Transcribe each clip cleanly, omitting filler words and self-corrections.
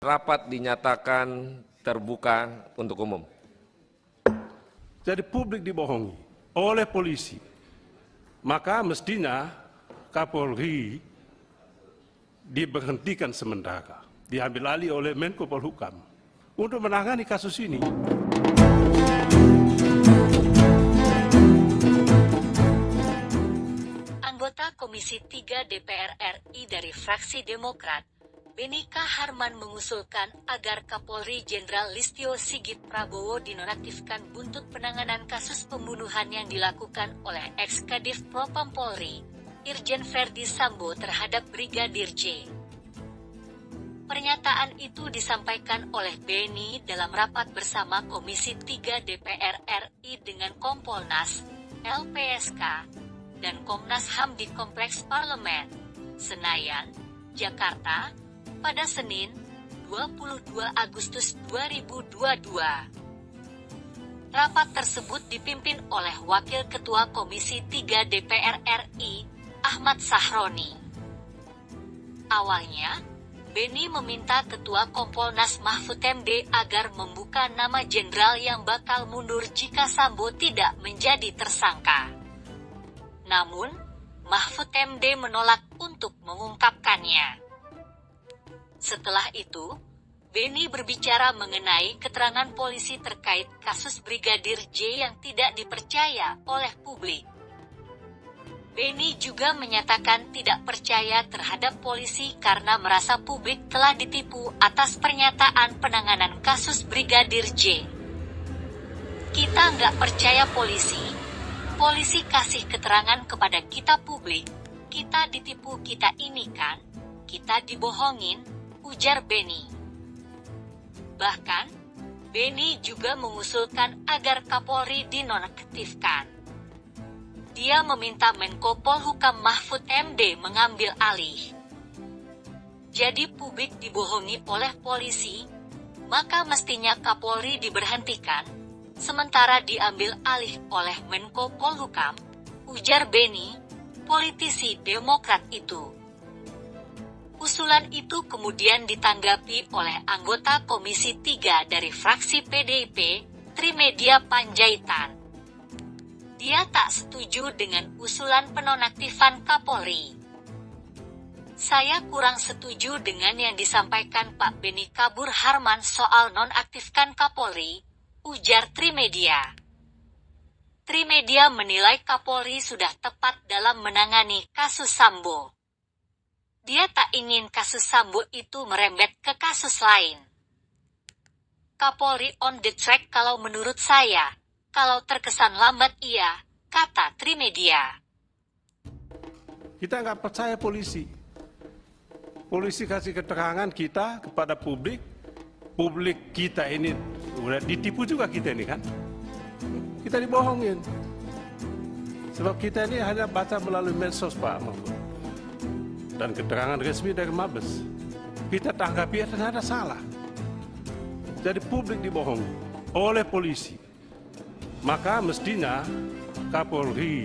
Rapat dinyatakan terbuka untuk umum. Jadi publik dibohongi oleh polisi, maka mestinya Kapolri diberhentikan sementara, diambil alih oleh Menko Polhukam untuk menangani kasus ini. Anggota Komisi 3 DPR RI dari fraksi Demokrat, Benika Harman mengusulkan agar Kapolri Jenderal Listio Sigit Prabowo dinonaktifkan buntut penanganan kasus pembunuhan yang dilakukan oleh ex-Kadif Propam Polri, Irjen Verdi Sambo terhadap Brigadir J. Pernyataan itu disampaikan oleh Beni dalam rapat bersama Komisi 3 DPR RI dengan Kompolnas, LPSK, dan Komnas HAM di Kompleks Parlemen, Senayan, Jakarta, pada Senin, 22 Agustus 2022. Rapat tersebut dipimpin oleh Wakil Ketua Komisi 3 DPR RI, Ahmad Sahroni. Awalnya, Beni meminta Ketua Kompolnas Mahfud MD agar membuka nama jenderal yang bakal mundur jika Sambo tidak menjadi tersangka. Namun, Mahfud MD menolak untuk mengungkapkannya. Setelah itu, Beni berbicara mengenai keterangan polisi terkait kasus Brigadir J yang tidak dipercaya oleh publik. Beni juga menyatakan tidak percaya terhadap polisi karena merasa publik telah ditipu atas pernyataan penanganan kasus Brigadir J. Kita nggak percaya polisi kasih keterangan kepada kita publik, kita ditipu kita ini kan, kita dibohongin, ujar Beni. Bahkan, Beni juga mengusulkan agar Kapolri dinonaktifkan. Dia meminta Menko Polhukam Mahfud MD mengambil alih. Jadi publik dibohongi oleh polisi, maka mestinya Kapolri diberhentikan, sementara diambil alih oleh Menko Polhukam, ujar Beni, politisi Demokrat itu. Usulan itu kemudian ditanggapi oleh anggota Komisi 3 dari fraksi PDIP, Trimedia Panjaitan. Dia tak setuju dengan usulan penonaktifan Kapolri. Saya kurang setuju dengan yang disampaikan Pak Beni Kabur Harman soal nonaktifkan Kapolri, ujar Trimedia. Trimedia menilai Kapolri sudah tepat dalam menangani kasus Sambo. Dia tak ingin kasus Sambo itu merembet ke kasus lain. Kapolri on the track kalau menurut saya, kalau terkesan lambat iya, kata Trimedia. Kita nggak percaya polisi. Polisi kasih keterangan kita kepada publik. Publik kita ini udah ditipu juga kita ini kan. Kita dibohongin. Sebab kita ini hanya baca melalui medsos Pak Mahfud. Dan keterangan resmi dari Mabes. Kita tanggapi ternyata salah. Jadi publik dibohongi oleh polisi. Maka mestinya Kapolri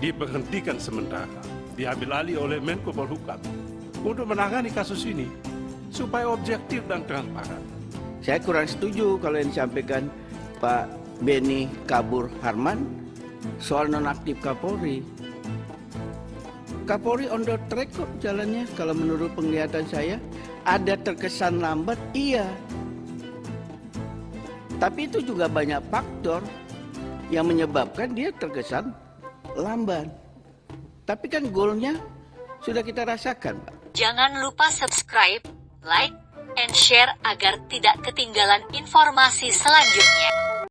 diberhentikan sementara, diambil alih oleh Menko Polhukam untuk menangani kasus ini supaya objektif dan transparan. Saya kurang setuju kalau yang disampaikan Pak Beni Kabur Harman soal nonaktif Kapolri. Kapolri on the track kok jalannya kalau menurut penglihatan saya. Ada terkesan lambat, iya. Tapi itu juga banyak faktor yang menyebabkan dia terkesan lambat. Tapi kan goalnya sudah kita rasakan, Pak. Jangan lupa subscribe, like, and share agar tidak ketinggalan informasi selanjutnya.